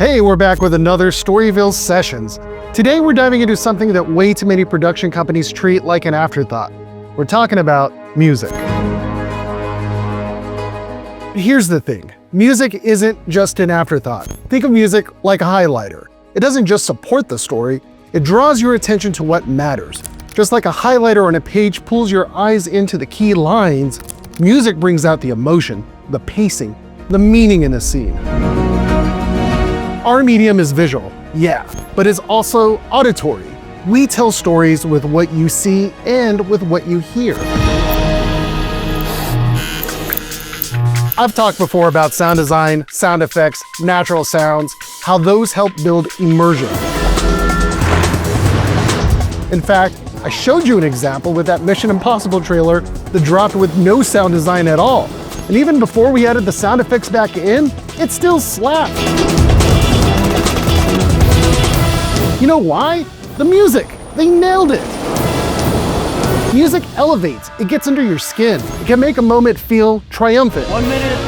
Hey, we're back with another Storyville Sessions. Today we're diving into something that way too many production companies treat like an afterthought. We're talking about music. Here's the thing, music isn't just an afterthought. Think of music like a highlighter. It doesn't just support the story, it draws your attention to what matters. Just like a highlighter on a page pulls your eyes into the key lines, music brings out the emotion, the pacing, the meaning in a scene. Our medium is visual, yeah, but it's also auditory. We tell stories with what you see and with what you hear. I've talked before about sound design, sound effects, natural sounds, how those help build immersion. In fact, I showed you an example with that Mission Impossible trailer that dropped with no sound design at all. And even before we added the sound effects back in, it still slapped. You know why? The music. They nailed it. Music elevates. It gets under your skin. It can make a moment feel triumphant. 1 minute.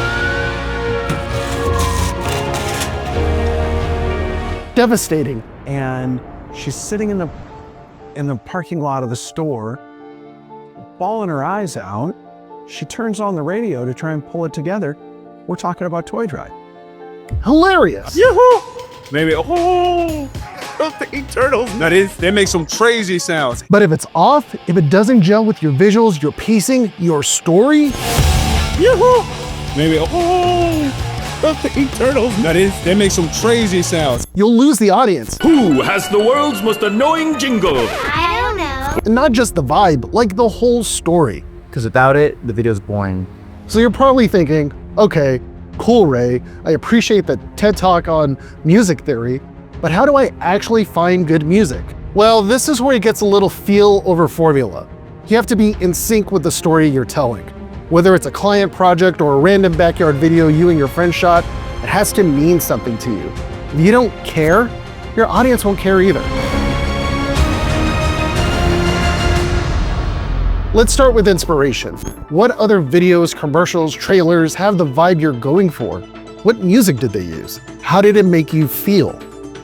Devastating. And she's sitting in the parking lot of the store, bawling her eyes out. She turns on the radio to try and pull it together. We're talking about Toy Drive. Hilarious. Yoo-hoo! Maybe, oh, the turtles. They make some crazy sounds. But if it's off, if it doesn't gel with your visuals, your pacing, your story, Yoo-hoo! Maybe, oh, the turtles. They make some crazy sounds. you'll lose the audience. Who has the world's most annoying jingle? I don't know. And not just the vibe, like the whole story. Because without it, the video's boring. So you're probably thinking, okay, cool, Ray, I appreciate the TED Talk on music theory, but how do I actually find good music? Well, this is where it gets a little feel over formula. You have to be in sync with the story you're telling. Whether it's a client project or a random backyard video you and your friend shot, it has to mean something to you. If you don't care, your audience won't care either. Let's start with inspiration. What other videos, commercials, trailers have the vibe you're going for? What music did they use? How did it make you feel?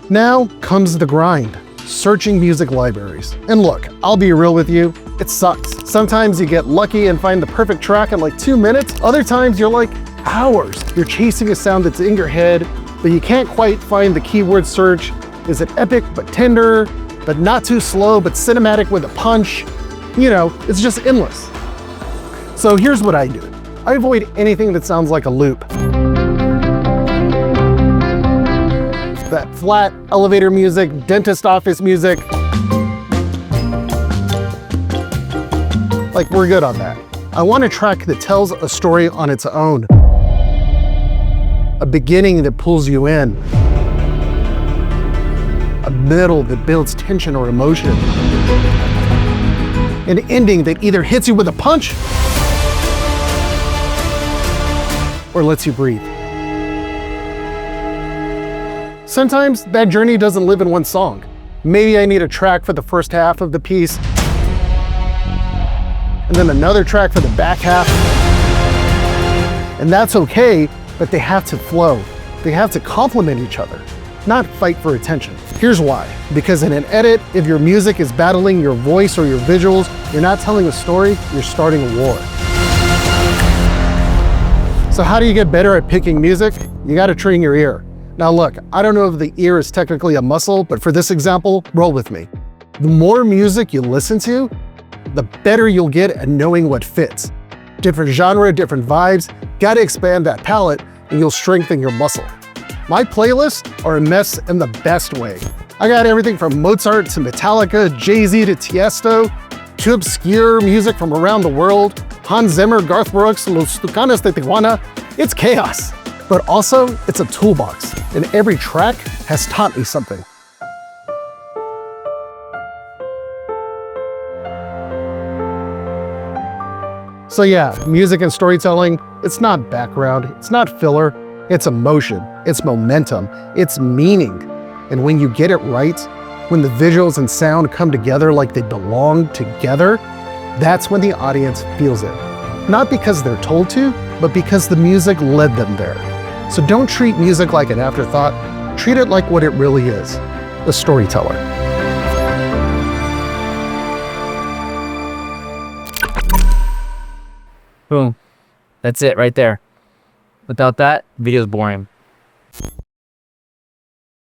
Now comes the grind, searching music libraries. And look, I'll be real with you, it sucks. Sometimes you get lucky and find the perfect track in like 2 minutes. Other times you're like hours. You're chasing a sound that's in your head, but you can't quite find the keyword search. Is it epic but tender, but not too slow, but cinematic with a punch? You know, it's just endless. So here's what I do. I avoid anything that sounds like a loop. That flat elevator music, dentist office music. Like, we're good on that. I want a track that tells a story on its own. A beginning that pulls you in. A middle that builds tension or emotion. An ending that either hits you with a punch or lets you breathe. Sometimes that journey doesn't live in one song. Maybe I need a track for the first half of the piece, and then another track for the back half. And that's okay, but they have to flow. They have to complement each other, not fight for attention. Here's why. Because in an edit, if your music is battling your voice or your visuals, you're not telling a story, you're starting a war. So how do you get better at picking music? You gotta train your ear. Now look, I don't know if the ear is technically a muscle, but for this example, roll with me. The more music you listen to, the better you'll get at knowing what fits. Different genre, different vibes, gotta expand that palette and you'll strengthen your muscle. My playlists are a mess in the best way. I got everything from Mozart to Metallica, Jay-Z to Tiesto, to obscure music from around the world, Hans Zimmer, Garth Brooks, Los Tucanes de Tijuana. It's chaos, but also it's a toolbox, and every track has taught me something. So yeah, music and storytelling, it's not background, it's not filler, it's emotion, it's momentum, it's meaning. And when you get it right, when the visuals and sound come together like they belong together, that's when the audience feels it. Not because they're told to, but because the music led them there. So don't treat music like an afterthought, Treat it like what it really is, a storyteller. Boom. That's it right there. Without that, video's boring.